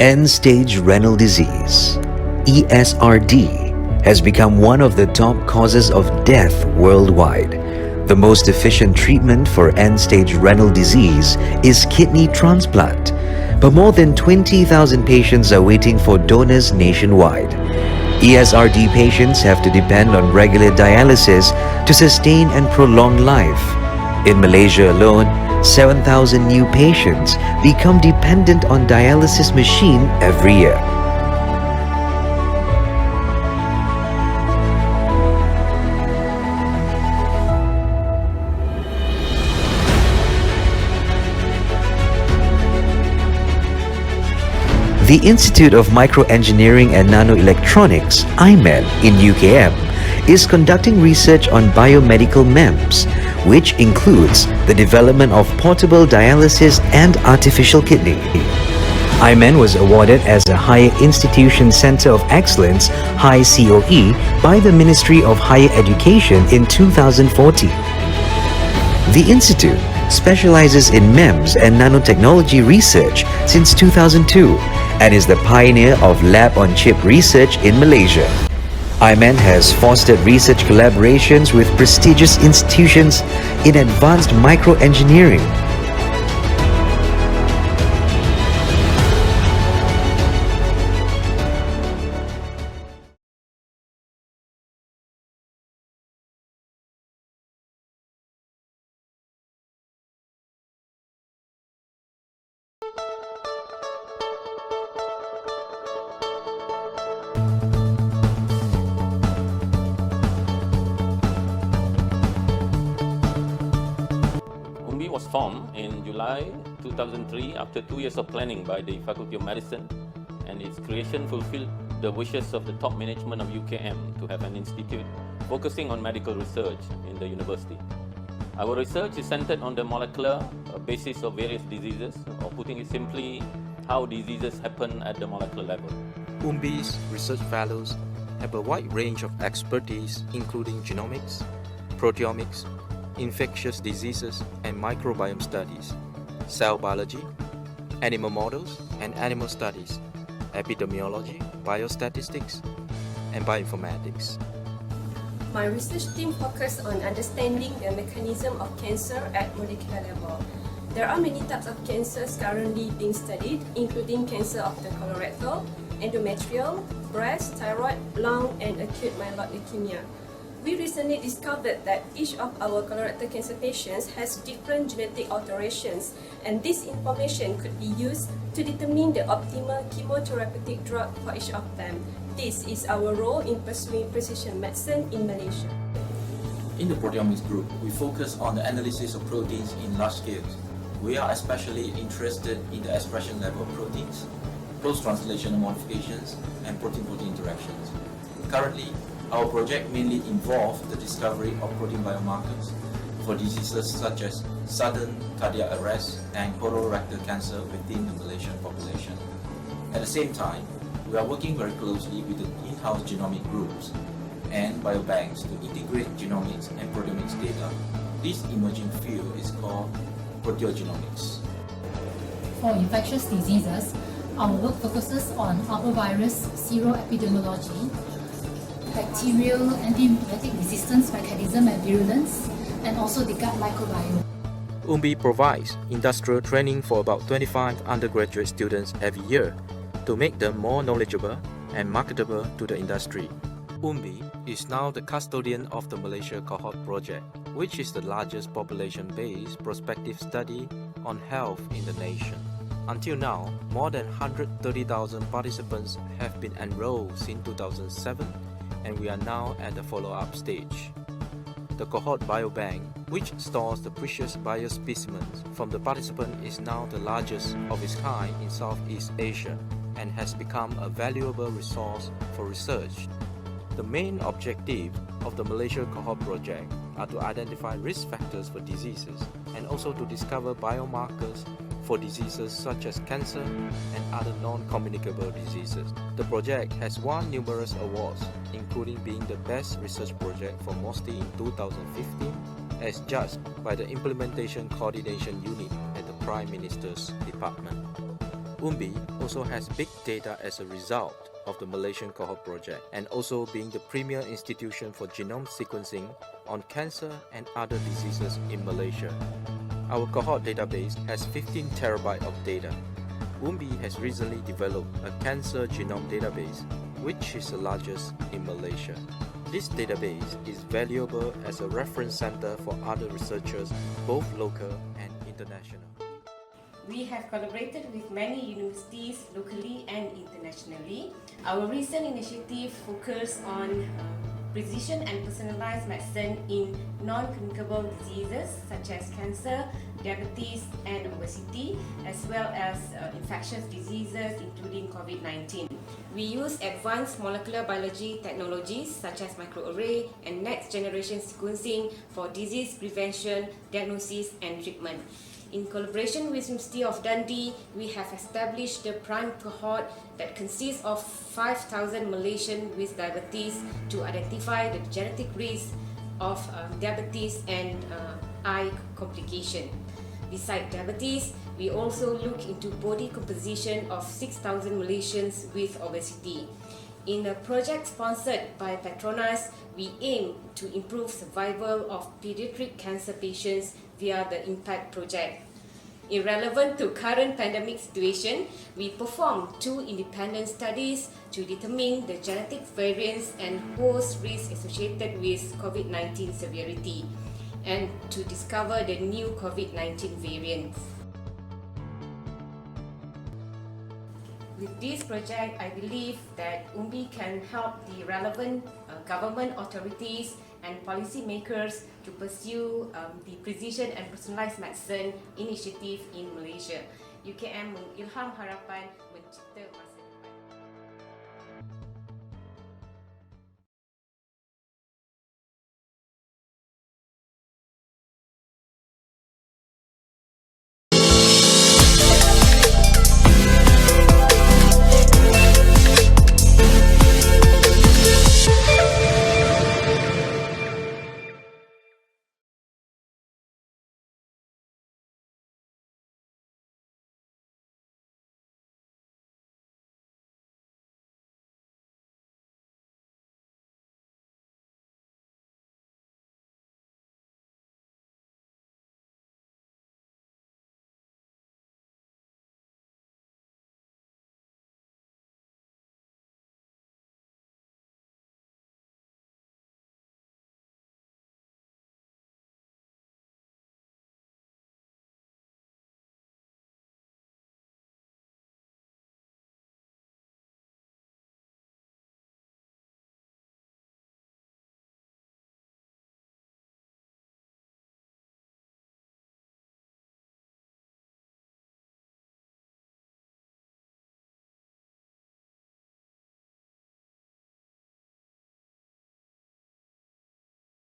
End-stage renal disease, ESRD, has become one of the top causes of death worldwide. The most efficient treatment for end-stage renal disease is kidney transplant, but more than 20,000 patients are waiting for donors nationwide. ESRD patients have to depend on regular dialysis to sustain and prolong life. In Malaysia alone, 7,000 new patients become dependent on dialysis machine every year. The Institute of Microengineering and Nanoelektronics, IMEN, in UKM, is conducting research on biomedical MEMS, which includes the development of portable dialysis and artificial kidney. IMEN was awarded as a Higher Institution Centre of Excellence HICoE by the Ministry of Higher Education in 2014. The Institute specializes in MEMS and nanotechnology research since 2002 and is the pioneer of lab-on-chip research in Malaysia. IMEN has fostered research collaborations with prestigious institutions in advanced microengineering. UMBI was formed in July 2003 after 2 years of planning by the Faculty of Medicine, and its creation fulfilled the wishes of the top management of UKM to have an institute focusing on medical research in the university. Our research is centered on the molecular basis of various diseases, or putting it simply, how diseases happen at the molecular level. UMBI's research fellows have a wide range of expertise including genomics, proteomics, infectious diseases and microbiome studies, cell biology, animal models and animal studies, epidemiology, biostatistics, and bioinformatics. My research team focuses on understanding the mechanism of cancer at molecular level. There are many types of cancers currently being studied, including cancer of the colorectal, endometrial, breast, thyroid, lung, and acute myeloid leukemia. We recently discovered that each of our colorectal cancer patients has different genetic alterations, and this information could be used to determine the optimal chemotherapeutic drug for each of them. This is our role in pursuing precision medicine in Malaysia. In the proteomics group, we focus on the analysis of proteins in large scales. We are especially interested in the expression level of proteins, post-translational modifications, and protein-protein interactions. Currently, our project mainly involves the discovery of protein biomarkers for diseases such as sudden cardiac arrest and colorectal cancer within the Malaysian population. At the same time, we are working very closely with the in-house genomic groups and biobanks to integrate genomics and proteomics data. This emerging field is called proteogenomics. For infectious diseases, our work focuses on arbovirus seroepidemiology, bacterial antibiotic resistance mechanism and virulence, and also the gut microbiome. UMBI provides industrial training for about 25 undergraduate students every year to make them more knowledgeable and marketable to the industry. UMBI is now the custodian of the Malaysian Cohort project, which is the largest population-based prospective study on health in the nation. Until now, more than 130,000 participants have been enrolled since 2007, and we are now at the follow-up stage. The Cohort Biobank, which stores the precious biospecimens from the participant, is now the largest of its kind in Southeast Asia and has become a valuable resource for research. The main objective of the Malaysian Cohort project are to identify risk factors for diseases and also to discover biomarkers for diseases such as cancer and other non-communicable diseases. The project has won numerous awards, including being the best research project for MOSTI in 2015, as judged by the Implementation Coordination Unit at the Prime Minister's Department. UMBI also has big data as a result of the Malaysian Cohort project and also being the premier institution for genome sequencing on cancer and other diseases in Malaysia. Our cohort database has 15 terabyte of data. UMBI has recently developed a cancer genome database, which is the largest in Malaysia. This database is valuable as a reference center for other researchers, both local and international. We have collaborated with many universities locally and internationally. Our recent initiative focuses on precision and personalized medicine in non-communicable diseases such as cancer, diabetes and obesity, as well as infectious diseases including COVID-19. We use advanced molecular biology technologies such as microarray and next-generation sequencing for disease prevention, diagnosis and treatment. In collaboration with University of Dundee, we have established the prime cohort that consists of 5,000 Malaysians with diabetes to identify the genetic risk of diabetes and eye complication. Besides diabetes, we also look into body composition of 6,000 Malaysians with obesity. In a project sponsored by Petronas, we aim to improve survival of pediatric cancer patients via the IMPACT project. Irrelevant to current pandemic situation, we performed 2 independent studies to determine the genetic variants and host risk associated with COVID-19 severity and to discover the new COVID-19 variants. With this project, I believe that UMBI can help the relevant government authorities and policymakers to pursue the precision and personalized medicine initiative in Malaysia. UKM mengilham harapan mencipta